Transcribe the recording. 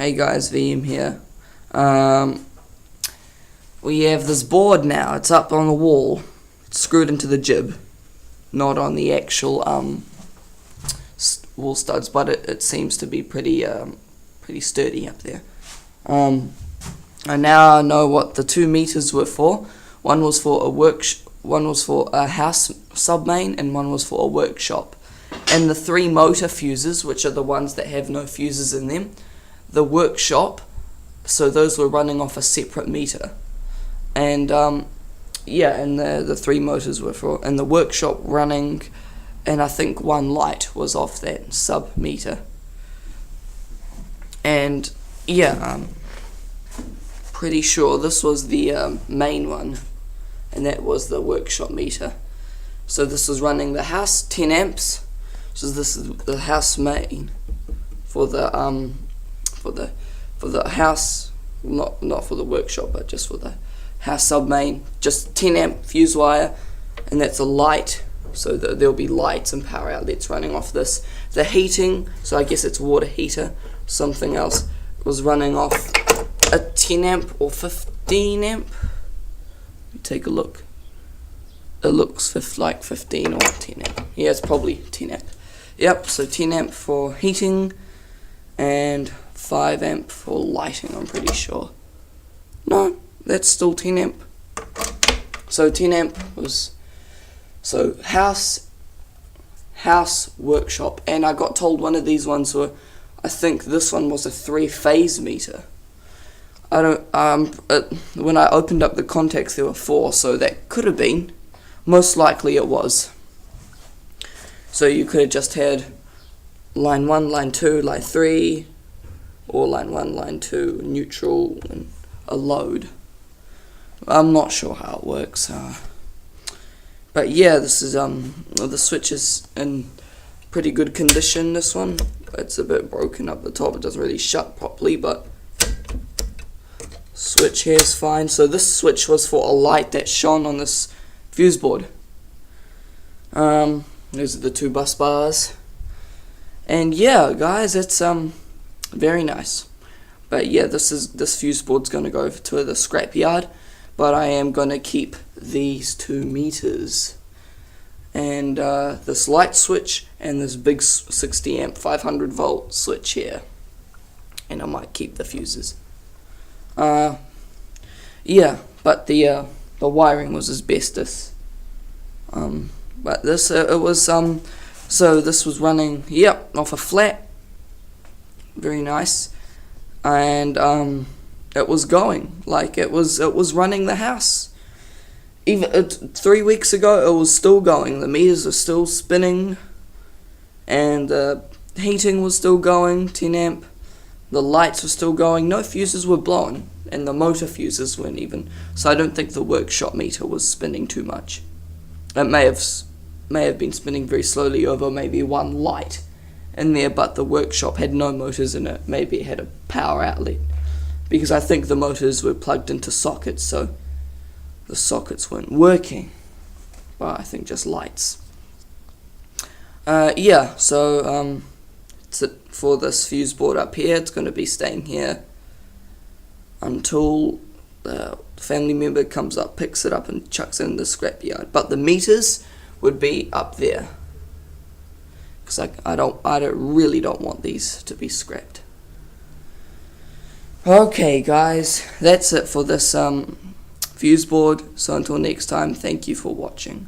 Hey guys, VM here. We have this board now. It's up on the wall, it's screwed into the jib, not on the actual wall studs, but it seems to be pretty sturdy up there. I now know what the 2 meters were for. One was for a house submain, and one was for a workshop. And the 3 motor fuses, which are the ones that have no fuses in them, the workshop, so those were running off a separate meter. And and the 3 motors were for, and the workshop running, and I think 1 light was off that sub meter. And pretty sure this was the main one, and that was the workshop meter. So this was running the house 10 amps. So this is the house main for the house, not for the workshop, but just for the house sub main. Just 10 amp fuse wire, and that's a light. So there'll be lights and power outlets running off this. The heating, so I guess it's water heater, something else, was running off a 10 amp or 15 amp. Let me take a look. It looks like 15 or 10 amp. Yeah, it's probably 10 amp. Yep, so 10 amp for heating and 5 amp for lighting, I'm pretty sure. No, that's still 10 amp. So 10 amp was, so house, workshop, and I got told one of these ones were, I think this one was a 3-phase meter. I don't, when I opened up the contacts there were 4, so that could have been, most likely it was. So you could have just had line 1, line 2, line 3, or line 1, line 2, neutral, and a load. I'm not sure how it works. But yeah, this is the switch is in pretty good condition. This one, it's a bit broken up the top. It doesn't really shut properly, but switch here is fine. So this switch was for a light that shone on this fuse board. Those are the 2 bus bars. And yeah, guys, it's very nice. But yeah, this fuse board's gonna go to the scrap yard, but I am gonna keep these 2 meters and this light switch and this big 60 amp 500 volt switch here, and I might keep the fuses. Yeah, but the wiring was asbestos. But this it was so this was running off a flat, very nice, and it was going, like it was running the house. Even 3 weeks ago it was still going. The meters are still spinning, and the heating was still going 10 amp. The lights were still going. No fuses were blown, and the motor fuses weren't even. So I don't think the workshop meter was spinning too much. It may have been spinning very slowly over maybe 1 light in there, but the workshop had no motors in it. Maybe it had a power outlet, because I think the motors were plugged into sockets, so the sockets weren't working. But I think just lights. So that's it for this fuse board up here. It's going to be staying here until the family member comes up, picks it up, and chucks it in the scrap yard. But the meters would be up there, because I really don't want these to be scrapped. Okay, guys, that's it for this fuse board. So until next time, thank you for watching.